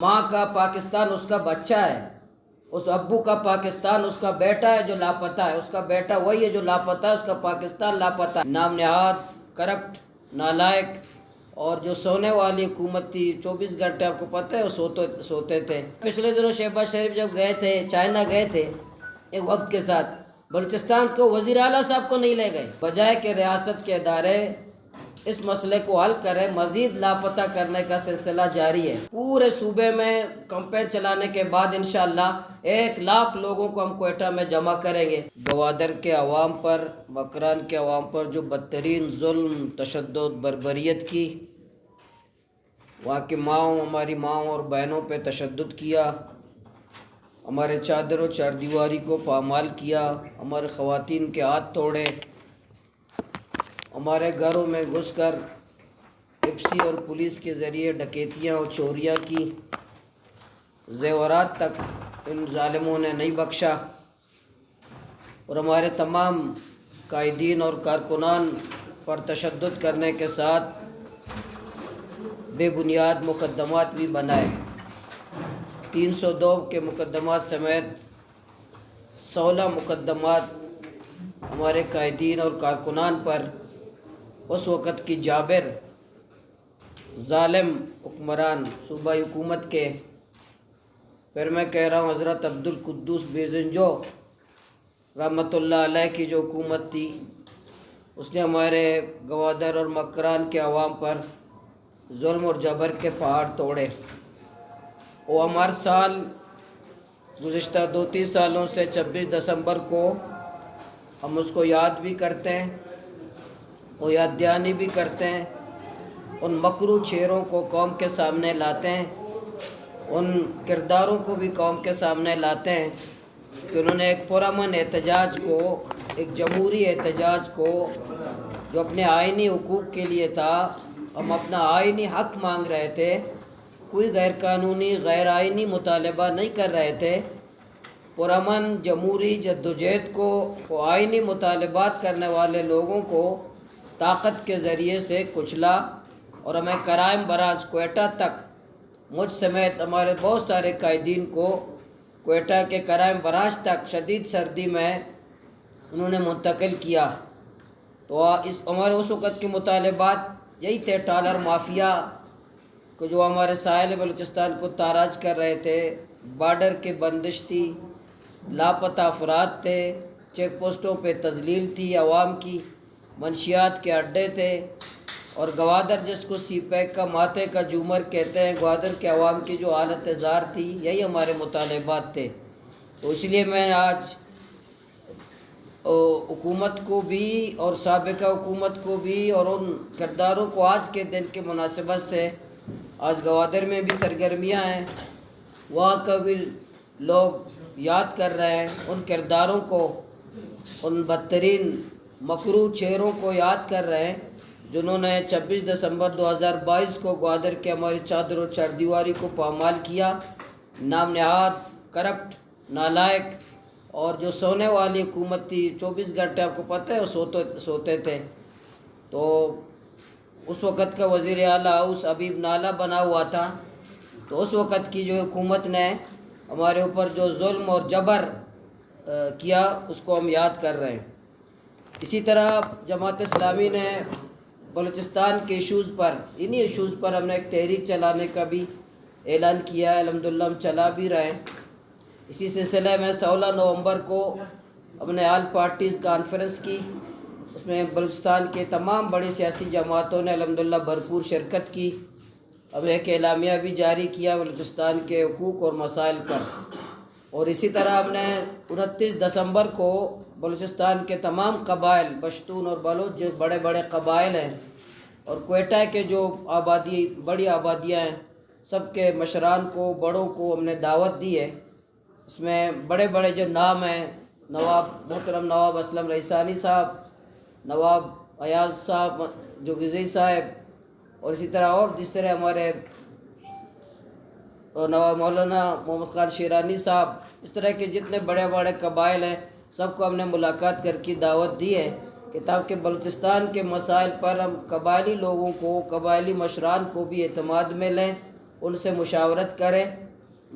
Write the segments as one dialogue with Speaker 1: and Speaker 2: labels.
Speaker 1: ماں کا پاکستان اس کا بچہ ہے، اس ابو کا پاکستان اس کا بیٹا ہے جو لاپتہ ہے، اس کا بیٹا وہی ہے جو لاپتہ ہے، اس کا پاکستان لاپتہ ہے۔ نام نہاد، کرپٹ، نالائق، اور جو سونے والی حکومت تھی، 24 گھنٹے آپ کو پتہ ہے وہ سوتے تھے۔ پچھلے دنوں شہباز شریف جب گئے تھے، چائنا گئے تھے ایک وفد کے ساتھ، بلوچستان کو وزیر اعلیٰ صاحب کو نہیں لے گئے، بجائے کہ ریاست کے ادارے اس مسئلے کو حل کرے، مزید لاپتہ کرنے کا سلسلہ جاری ہے۔ پورے صوبے میں کمپین چلانے کے بعد انشاءاللہ 1,00,000 لوگوں کو ہم کوئٹہ میں جمع کریں گے۔ گوادر کے عوام پر، مکران کے عوام پر جو بدترین ظلم، تشدد، بربریت کی، وہاں کی ماؤں، ہماری ماؤں اور بہنوں پہ تشدد کیا، ہمارے چادر و چاردیواری کو پامال کیا، ہمارے خواتین کے ہاتھ توڑے، ہمارے گھروں میں گھس کر ایپسی اور پولیس کے ذریعے ڈکیتیاں اور چوریاں کی، زیورات تک ان ظالموں نے نہیں بخشا، اور ہمارے تمام قائدین اور کارکنان پر تشدد کرنے کے ساتھ بے بنیاد مقدمات بھی بنائے۔ 302 کے مقدمات سمیت 16 مقدمات ہمارے قائدین اور کارکنان پر اس وقت کی جابر ظالم حکمران صوبائی حکومت کے، پھر میں کہہ رہا ہوں حضرت عبدالقدوس بیزنجو رحمۃ اللہ علیہ کی جو حکومت تھی، اس نے ہمارے گوادر اور مکران کے عوام پر ظلم اور جبر کے پہاڑ توڑے۔ وہ ہمارے سال گزشتہ 2-3 سالوں سے 26 دسمبر کو ہم اس کو یاد بھی کرتے ہیں، وہ یاد دہانی بھی کرتے ہیں، ان مکروہ چہروں کو قوم کے سامنے لاتے ہیں، ان کرداروں کو بھی قوم کے سامنے لاتے ہیں کہ انہوں نے ایک پرامن احتجاج کو، ایک جمہوری احتجاج کو جو اپنے آئینی حقوق کے لیے تھا، ہم اپنا آئینی حق مانگ رہے تھے، کوئی غیر قانونی، غیر آئینی مطالبہ نہیں کر رہے تھے، پرامن جمہوری جدوجہد کو، وہ آئینی مطالبات کرنے والے لوگوں کو طاقت کے ذریعے سے کچلا، اور ہمیں کرائم برانچ کوئٹہ تک، مجھ سمیت ہمارے بہت سارے قائدین کو کوئٹہ کے کرائم برانچ تک شدید سردی میں انہوں نے منتقل کیا۔ تو ہمارے اس وقت کے مطالبات یہی تھے، ٹالر مافیا کو جو ہمارے ساحل بلوچستان کو تاراج کر رہے تھے، بارڈر کی بندش تھی، لاپتہ افراد تھے، چیک پوسٹوں پہ تذلیل تھی عوام کی، منشیات کے اڈے تھے، اور گوادر جس کو سی پیک کا ماتے کا جومر کہتے ہیں، گوادر کے عوام کی جو حالت زار تھی، یہی ہمارے مطالبات تھے۔ تو اس لیے میں آج حکومت کو بھی اور سابقہ حکومت کو بھی اور ان کرداروں کو آج کے دن کی مناسبت سے، آج گوادر میں بھی سرگرمیاں ہیں، وہاں کا بھی لوگ یاد کر رہے ہیں ان کرداروں کو، ان بدترین مکروہ چہروں کو یاد کر رہے ہیں جنہوں نے 26 دسمبر 2022 کو گوادر کے ہماری چادر و چاردیواری کو پامال کیا۔ نام نہاد، کرپٹ، نالائق، اور جو سونے والی حکومت تھی، 24 گھنٹے آپ کو پتہ ہے وہ سوتے تھے۔ تو اس وقت کا وزیر اعلیٰ ہاؤس حبیب نالہ بنا ہوا تھا، تو اس وقت کی جو حکومت نے ہمارے اوپر جو ظلم اور جبر کیا، اس کو ہم یاد کر رہے ہیں۔ اسی طرح جماعت اسلامی نے بلوچستان کے ایشوز پر، انہی ایشوز پر ہم نے ایک تحریک چلانے کا بھی اعلان کیا ہے، الحمدللہ ہم چلا بھی رہے ہیں۔ اسی سلسلے میں 16 نومبر کو ہم نے آل پارٹیز کانفرنس کی، اس میں بلوچستان کے تمام بڑی سیاسی جماعتوں نے الحمدللہ بھرپور شرکت کی۔ ہم نے ایک اعلامیہ بھی جاری کیا بلوچستان کے حقوق اور مسائل پر، اور اسی طرح ہم نے 29 دسمبر کو بلوچستان کے تمام قبائل، پشتون اور بلوچ جو بڑے بڑے قبائل ہیں، اور کوئٹہ کے جو بڑی آبادیاں ہیں، سب کے مشران کو، بڑوں کو ہم نے دعوت دی ہے۔ اس میں بڑے بڑے جو نام ہیں، محترم نواب اسلم رئیسانی صاحب، نواب ایاز صاحب جوگزئی صاحب، اور اسی طرح اور جس طرح ہمارے نواب مولانا محمد خان شیرانی صاحب، اس طرح کے جتنے بڑے بڑے قبائل ہیں، سب کو ہم نے ملاقات کر کے دعوت دی ہے کہ تاکہ بلوچستان کے مسائل پر ہم قبائلی لوگوں کو، قبائلی مشران کو بھی اعتماد میں لیں، ان سے مشاورت کریں۔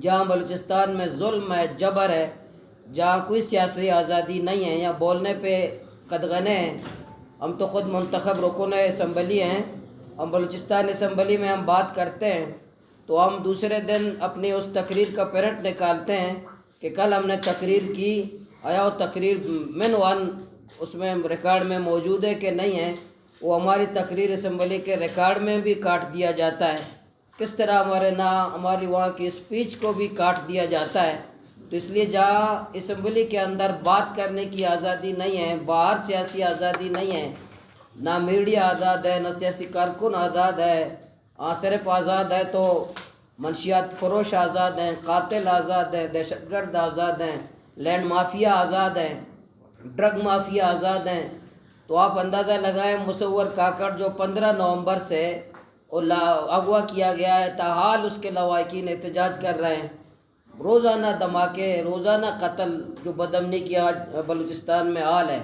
Speaker 1: جہاں بلوچستان میں ظلم ہے، جبر ہے، جہاں کوئی سیاسی آزادی نہیں ہے یا بولنے پہ قدغنے ہیں۔ ہم تو خود منتخب رکن اسمبلی ہیں، ہم بلوچستان اسمبلی میں ہم بات کرتے ہیں تو ہم دوسرے دن اپنی اس تقریر کا پرنٹ نکالتے ہیں کہ کل ہم نے تقریر کی، آیا وہ تقریر من اس میں ریکارڈ میں موجود ہے کہ نہیں ہے۔ وہ ہماری تقریر اسمبلی کے ریکارڈ میں بھی کاٹ دیا جاتا ہے، کس طرح ہماری وہاں کی اسپیچ کو بھی کاٹ دیا جاتا ہے۔ تو اس لیے جہاں اسمبلی کے اندر بات کرنے کی آزادی نہیں ہے، باہر سیاسی آزادی نہیں ہے، نہ میڈیا آزاد ہے، نہ سیاسی کارکن آزاد ہے، صرف آزاد ہے تو منشیات فروش آزاد ہیں، قاتل آزاد ہیں، دہشت گرد آزاد ہیں، لینڈ مافیا آزاد ہیں، ڈرگ مافیا آزاد ہیں۔ تو آپ اندازہ لگائیں مصور کاکڑ جو 15 نومبر سے اغوا کیا گیا ہے، تاحال اس کے لواحقین احتجاج کر رہے ہیں، روزانہ دھماکے، روزانہ قتل، جو بدامنی کی آج بلوچستان میں حال ہے۔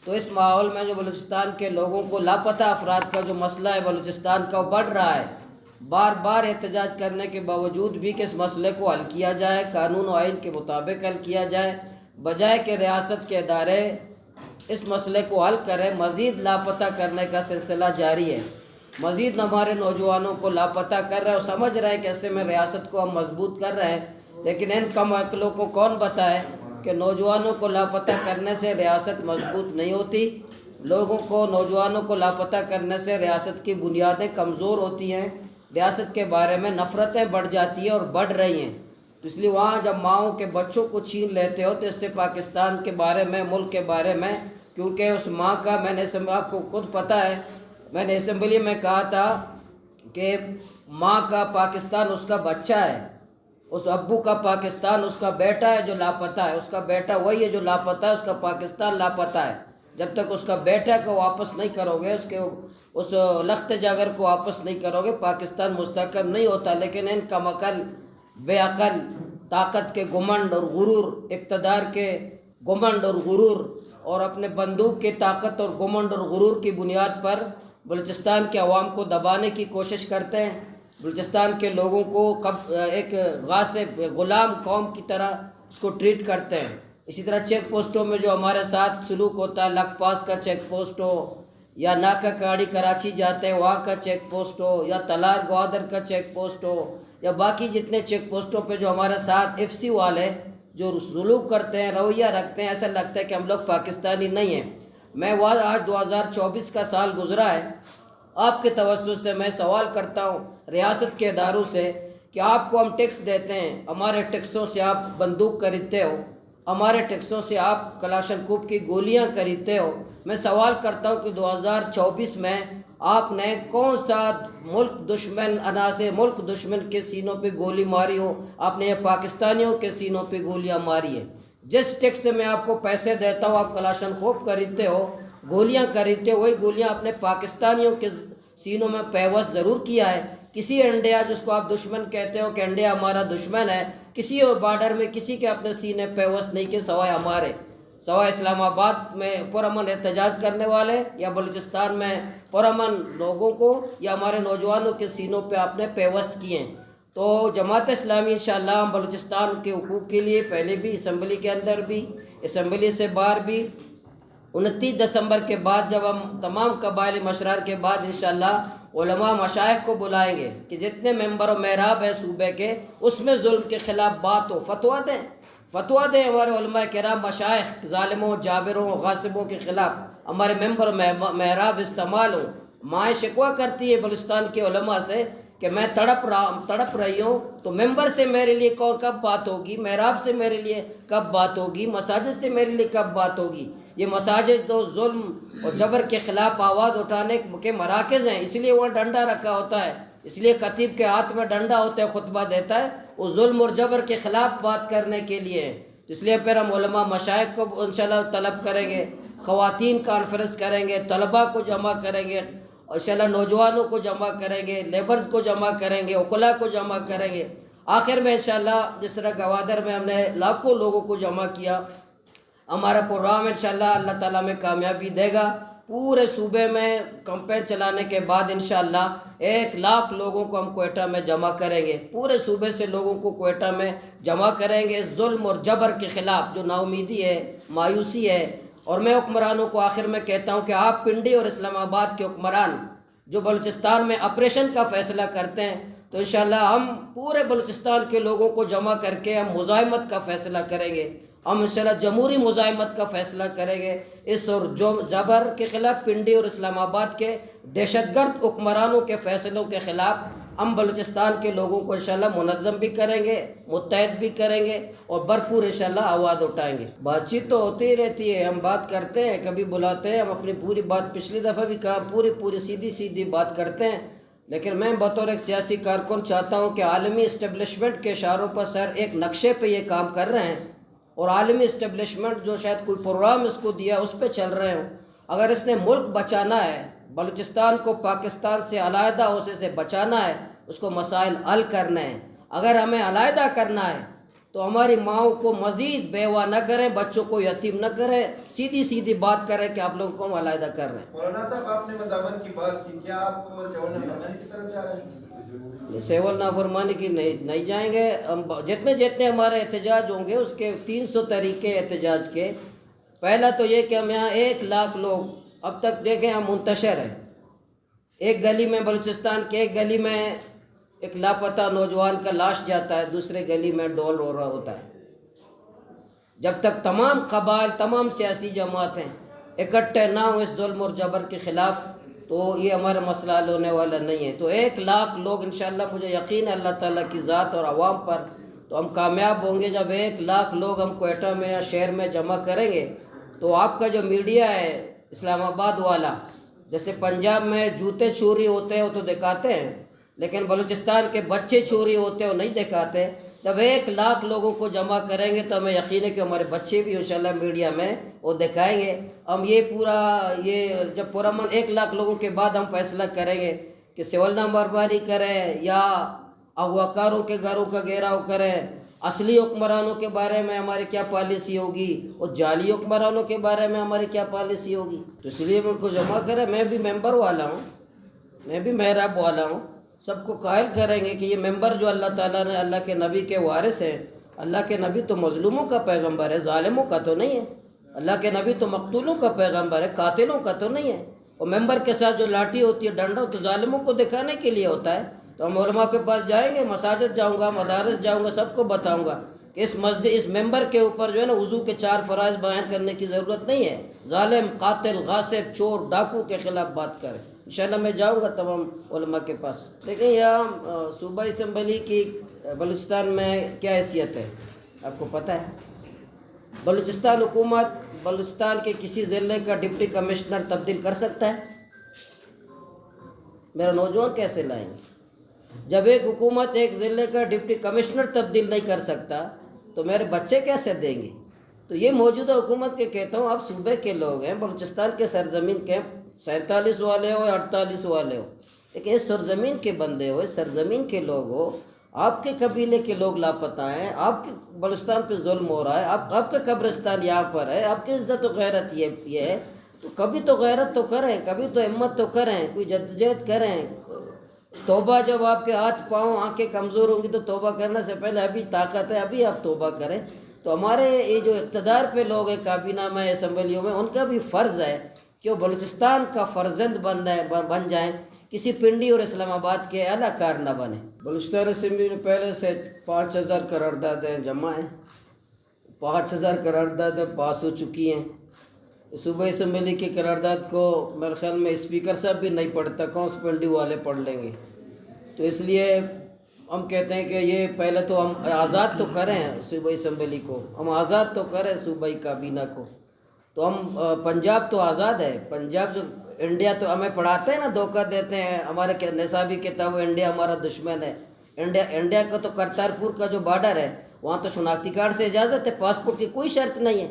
Speaker 1: تو اس ماحول میں جو بلوچستان کے لوگوں کو لاپتہ افراد کا جو مسئلہ ہے بلوچستان کا وہ بڑھ رہا ہے، بار بار احتجاج کرنے کے باوجود بھی کہ اس مسئلے کو حل کیا جائے، قانون و آئین کے مطابق حل کیا جائے، بجائے کہ ریاست کے ادارے اس مسئلے کو حل کریں، مزید لاپتہ کرنے کا سلسلہ جاری ہے۔ مزید ہمارے نوجوانوں کو لاپتہ کر رہے ہیں اور سمجھ رہے ہیں کہ ایسے میں ریاست کو ہم مضبوط کر رہے ہیں، لیکن ان کم عقلوں کو کون بتائے کہ نوجوانوں کو لاپتہ کرنے سے ریاست مضبوط نہیں ہوتی، نوجوانوں کو لاپتہ کرنے سے ریاست کی بنیادیں کمزور ہوتی ہیں، ریاست کے بارے میں نفرتیں بڑھ جاتی ہیں اور بڑھ رہی ہیں۔ تو اس لیے وہاں جب ماؤں کے بچوں کو چھین لیتے ہو تو اس سے پاکستان کے بارے میں، ملک کے بارے میں، کیونکہ اس ماں کا آپ کو خود پتہ ہے، میں نے اسمبلی میں کہا تھا کہ ماں کا پاکستان اس کا بچہ ہے، اس ابو کا پاکستان اس کا بیٹا ہے جو لاپتہ ہے، اس کا بیٹا وہی ہے جو لاپتہ ہے، اس کا پاکستان لاپتہ ہے۔ جب تک اس کا بیٹا کو واپس نہیں کرو گے، اس لخت جگر کو واپس نہیں کرو گے، پاکستان مستحکم نہیں ہوتا۔ لیکن ان کم عقل، بے عقل، طاقت کے گھمنڈ اور غرور، اقتدار کے گھمنڈ اور غرور اور اپنے بندوق کی طاقت اور گھمنڈ اور غرور کی بنیاد پر بلوچستان کے عوام کو دبانے کی کوشش کرتے ہیں، بلوچستان کے لوگوں کو ایک غاصب، غلام قوم کی طرح اس کو ٹریٹ کرتے ہیں۔ اسی طرح چیک پوسٹوں میں جو ہمارے ساتھ سلوک ہوتا ہے، لکھ پاس کا چیک پوسٹ ہو یا ناکہ کاڑی کراچی جاتے ہیں وہاں کا چیک پوسٹ ہو یا تلار گوادر کا چیک پوسٹ ہو یا باقی جتنے چیک پوسٹوں پہ جو ہمارے ساتھ ایف سی والے جو سلوک کرتے ہیں، رویہ رکھتے ہیں، ایسا لگتا ہے کہ ہم لوگ پاکستانی نہیں ہیں۔ میں آج 2024 کا سال گزرا ہے، آپ کے توسط سے میں سوال کرتا ہوں ریاست کے اداروں سے کہ آپ کو ہم ٹیکس دیتے ہیں، ہمارے ٹیکسوں سے آپ بندوق خریدتے ہو، ہمارے ٹیکسوں سے آپ کلاشنکوف کی گولیاں خریدتے ہو۔ میں سوال کرتا ہوں کہ 2024 میں آپ نے کون سا ملک دشمن کے سینوں پہ گولی ماری ہو؟ آپ نے یہ پاکستانیوں کے سینوں پہ گولیاں ماری ہیں۔ جس ٹیکس سے میں آپ کو پیسے دیتا ہوں، آپ کلاشنکوف خریدتے ہو، گولیاں خریدتے ہو، وہی گولیاں اپنے پاکستانیوں کے سینوں میں پیوست ضرور کیا ہے۔ کسی انڈیا جس کو آپ دشمن کہتے ہو کہ انڈیا ہمارا دشمن ہے، کسی اور بارڈر میں کسی کے اپنے سینے پیوست نہیں کہ سوائے اسلام آباد میں پرامن احتجاج کرنے والے یا بلوچستان میں پرامن لوگوں کو یا ہمارے نوجوانوں کے سینوں پہ آپ نے پیوست کیے ہیں۔ تو جماعت اسلامی انشاءاللہ ہم بلوچستان کے حقوق کے لیے پہلے بھی اسمبلی کے اندر بھی، اسمبلی سے باہر بھی، 29 دسمبر کے بعد جب ہم تمام قبائلی مشرار کے بعد انشاءاللہ علماء مشائخ کو بلائیں گے کہ جتنے ممبر و محراب ہیں صوبے کے، اس میں ظلم کے خلاف بات ہو، فتویٰ دیں ہمارے علماء کرام مشائخ ظالموں، جابروں، غاصبوں کے خلاف، ہمارے ممبر و محراب استعمال ہوں۔ مائیں شکوہ کرتی ہے بلوچستان کے علماء سے کہ میں تڑپ رہی ہوں، تو ممبر سے میرے لیے کب بات ہوگی، محراب سے میرے لیے کب بات ہوگی، مساجد سے میرے لیے کب بات ہوگی؟ یہ مساجد تو ظلم اور جبر کے خلاف آواز اٹھانے کے مراکز ہیں، اس لیے وہاں ڈنڈا رکھا ہوتا ہے، اس لیے خطیب کے ہاتھ میں ڈنڈا ہوتا ہے، خطبہ دیتا ہے، وہ ظلم اور جبر کے خلاف بات کرنے کے لیے ہے۔ اس لیے پھر ہم علماء مشائخ کو انشاءاللہ طلب کریں گے، خواتین کانفرنس کریں گے، طلباء کو جمع کریں گے، انشاءاللہ نوجوانوں کو جمع کریں گے، لیبرز کو جمع کریں گے، وکلاء کو جمع کریں گے۔ آخر میں انشاءاللہ جس طرح گوادر میں ہم نے لاکھوں لوگوں کو جمع کیا، ہمارا پروگرام انشاءاللہ اللہ تعالیٰ میں کامیابی دے گا۔ پورے صوبے میں کمپین چلانے کے بعد انشاءاللہ 1,00,000 لوگوں کو ہم کوئٹہ میں جمع کریں گے، پورے صوبے سے لوگوں کو کوئٹہ میں جمع کریں گے ظلم اور جبر کے خلاف جو ناامیدی ہے، مایوسی ہے۔ اور میں حکمرانوں کو آخر میں کہتا ہوں کہ آپ پنڈی اور اسلام آباد کے حکمران جو بلوچستان میں آپریشن کا فیصلہ کرتے ہیں، تو انشاءاللہ ہم پورے بلوچستان کے لوگوں کو جمع کر کے ہم مزاحمت کا فیصلہ کریں گے، ہم انشاءاللہ جمہوری مزاحمت کا فیصلہ کریں گے اس اور جبر کے خلاف، پنڈی اور اسلام آباد کے دہشت گرد حکمرانوں کے فیصلوں کے خلاف ہم بلوچستان کے لوگوں کو انشاءاللہ منظم بھی کریں گے، متحد بھی کریں گے اور بھرپور انشاءاللہ آواز اٹھائیں گے۔ بات چیت تو ہوتی ہی رہتی ہے، ہم بات کرتے ہیں، کبھی بلاتے ہیں، ہم اپنی پوری بات پچھلی دفعہ بھی کہا، پوری سیدھی بات کرتے ہیں، لیکن میں بطور ایک سیاسی کارکن چاہتا ہوں کہ عالمی اسٹیبلشمنٹ کے اشاروں پر سر ایک نقشے پہ یہ کام کر رہے ہیں، اور عالمی اسٹیبلشمنٹ جو شاید کوئی پروگرام اس کو دیا اس پہ چل رہے ہوں۔ اگر اس نے ملک بچانا ہے، بلوچستان کو پاکستان سے علیحدہ ہونے سے بچانا ہے، اس کو مسائل حل کرنے ہیں، اگر ہمیں علیحدہ کرنا ہے تو ہماری ماؤں کو مزید بیوہ نہ کریں، بچوں کو یتیم نہ کریں، سیدھی بات کریں کہ آپ لوگوں کو ہم علیحدہ کر رہے ہیں۔
Speaker 2: مولانا صاحب آپ نے مضامن کی بات کی، کیا آپ سیول نافرمانی کی طرف جا رہے ہیں؟
Speaker 1: سیول نافرمانی کی نہیں جائیں گے، ہم جتنے ہمارے احتجاج ہوں گے اس کے 300 طریقے احتجاج کے۔ پہلا تو یہ کہ ہم یہاں 1,00,000 لوگ اب تک دیکھیں ہم منتشر ہیں، ایک گلی میں، بلوچستان کے ایک گلی میں ایک لاپتہ نوجوان کا لاش جاتا ہے، دوسرے گلی میں ڈول رو رہا ہوتا ہے۔ جب تک تمام قبائل، تمام سیاسی جماعتیں اکٹھے نہ ہوں اس ظلم اور جبر کے خلاف تو یہ ہمارا مسئلہ حل ہونے والا نہیں ہے۔ تو 1,00,000 لوگ انشاءاللہ، مجھے یقین ہے اللہ تعالیٰ کی ذات اور عوام پر، تو ہم کامیاب ہوں گے جب 1,00,000 لوگ ہم کوئٹہ میں یا شہر میں جمع کریں گے۔ تو آپ کا جو میڈیا ہے اسلام آباد والا، جیسے پنجاب میں جوتے چوری ہوتے ہیں وہ تو دکھاتے ہیں، لیکن بلوچستان کے بچے چوری ہوتے ہیں وہ نہیں دکھاتے۔ جب 1,00,000 لوگوں کو جمع کریں گے تو ہمیں یقین ہے کہ ہمارے بچے بھی انشاءاللہ میڈیا میں وہ دکھائیں گے۔ ہم یہ جب پرامن 1,00,000 لوگوں کے بعد ہم فیصلہ کریں گے کہ سیول نافرمانی کریں یا اغواکاروں کے گھروں کا گھیراؤ کریں، اصلی حکمرانوں کے بارے میں ہماری کیا پالیسی ہوگی اور جعلی حکمرانوں کے بارے میں ہماری کیا پالیسی ہوگی، تو اس لیے ان کو جمع کریں۔ میں بھی ممبر والا ہوں، میں بھی محراب والا ہوں، سب کو قائل کریں گے کہ یہ ممبر جو اللہ تعالیٰ نے، اللہ کے نبی کے وارث ہیں، اللہ کے نبی تو مظلوموں کا پیغمبر ہے، ظالموں کا تو نہیں ہے، اللہ کے نبی تو مقتولوں کا پیغمبر ہے، قاتلوں کا تو نہیں ہے۔ اور ممبر کے ساتھ جو لاٹھی ہوتی ہے، ڈنڈا، تو ظالموں کو دکھانے کے لیے ہوتا ہے۔ تو ہم علماء کے پاس جائیں گے، مساجد جاؤں گا، مدارس جاؤں گا، سب کو بتاؤں گا کہ اس ممبر کے اوپر جو ہے نا وضو کے 4 فرائض بیان کرنے کی ضرورت نہیں ہے، ظالم، قاتل، غاصب، چور، ڈاکو کے خلاف بات کریں۔ انشاءاللہ میں جاؤں گا تمام علماء کے پاس۔ لیکن یہاں صوبہ اسمبلی کی بلوچستان میں کیا حیثیت ہے آپ کو پتہ ہے؟ بلوچستان حکومت بلوچستان کے کسی ضلع کا ڈپٹی کمشنر تبدیل کر سکتا ہے؟ میرا نوجوان کیسے لائیں گے؟ جب ایک حکومت ایک ضلع کا ڈپٹی کمشنر تبدیل نہیں کر سکتا تو میرے بچے کیسے دیں گے؟ تو یہ موجودہ حکومت کے کہتا ہوں، آپ صوبے کے لوگ ہیں، بلوچستان کے سرزمین کے 47 والے ہو یا 48 والے ہو، لیکن اس سرزمین کے بندے ہو، اس سرزمین کے لوگ ہو، آپ کے قبیلے کے لوگ لاپتہ ہیں، آپ کے بلوچستان پہ ظلم ہو رہا ہے، آپ کا قبرستان یہاں پر ہے، آپ کی عزت و غیرت یہ ہے، تو کبھی تو غیرت تو کریں، کبھی تو ہمت تو کریں، کوئی جدوجہد کریں۔ توبہ جب آپ کے ہاتھ پاؤں آنکھیں کمزور ہوں گی تو توبہ کرنے سے پہلے ابھی طاقت ہے، ابھی آپ توبہ کریں۔ تو ہمارے یہ جو اقتدار پہ لوگ ہیں کابینہ میں، اسمبلیوں میں، ان کا بھی فرض ہے کہ وہ بلوچستان کا فرزند بن جائیں، کسی پنڈی اور اسلام آباد کے اعلیٰ کار نہ بنے۔ بلوچستان اسمبلی میں پہلے سے 5,000 قراردادیں جمع ہیں، 5,000 قراردادیں پاس ہو چکی ہیں۔ صوبہ اسمبلی کی قرارداد کو میرے خیال میں اسپیکر صاحب بھی نہیں پڑھتا، کون سے پنڈی والے پڑھ لیں گے؟ تو اس لیے ہم کہتے ہیں کہ یہ پہلے تو ہم آزاد تو کریں صوبہ اسمبلی کو، ہم آزاد تو کریں صوبائی کابینہ کو۔ تو ہم پنجاب تو آزاد ہے، پنجاب جو انڈیا تو ہمیں پڑھاتے ہیں نا، دھوکہ دیتے ہیں، ہمارے نصابی کتاب انڈیا ہمارا دشمن ہے۔ انڈیا کا تو کرتارپور کا جو بارڈر ہے وہاں تو شناختی کارڈ سے اجازت ہے، پاسپورٹ کی کوئی شرط نہیں ہے،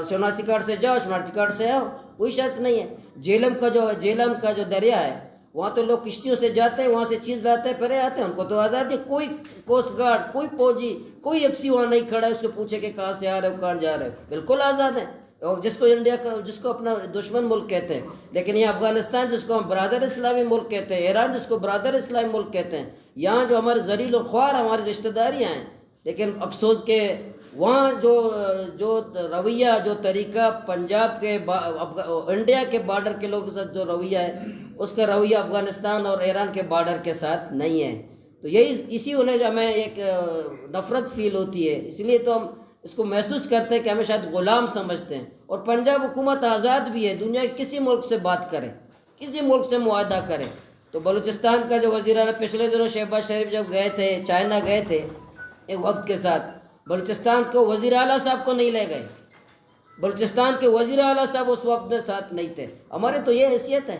Speaker 1: شناختی کارڈ سے جاؤ، شناختی کارڈ سے آؤ، کوئی شرط نہیں ہے۔ جیلم کا جو دریا ہے وہاں تو لوگ کشتیوں سے جاتے ہیں، وہاں سے چیز لاتے ہیں، پھر آتے ہیں، ان کو تو آزادی ہے، کوئی کوسٹ گارڈ، کوئی فوجی، کوئی ایف سی وہاں نہیں کھڑا ہے اس کو پوچھے کہ کہاں سے آ رہے ہو، کہاں جا رہے ہو، بالکل آزاد ہیں۔ اور جس کو انڈیا کا جس کو اپنا دشمن ملک کہتے ہیں، لیکن یہ افغانستان جس کو ہم برادر اسلامی ملک کہتے ہیں، ایران جس کو برادر اسلامی ملک کہتے ہیں، یہاں جو ہمارے ذلیل و خوار ہماری رشتہ داریاں ہیں، لیکن افسوس کہ وہاں جو رویہ جو طریقہ پنجاب کے انڈیا کے بارڈر کے لوگوں کے ساتھ جو رویہ ہے، اس کا رویہ افغانستان اور ایران کے بارڈر کے ساتھ نہیں ہے. تو یہی اسی وجہ ہمیں ایک نفرت فیل ہوتی ہے، اس لیے تو ہم اس کو محسوس کرتے ہیں کہ ہمیں شاید غلام سمجھتے ہیں. اور پنجاب حکومت آزاد بھی ہے، دنیا کے کسی ملک سے بات کرے، کسی ملک سے معاہدہ کرے. تو بلوچستان کا جو وزیر اعلیٰ پچھلے دنوں شہباز شریف جب گئے تھے چائنا گئے تھے ایک وفد کے ساتھ، بلوچستان کو وزیر اعلیٰ صاحب کو نہیں لے گئے، بلوچستان کے وزیر اعلیٰ صاحب اس وفد میں ساتھ نہیں تھے. ہماری تو یہ حیثیت ہے.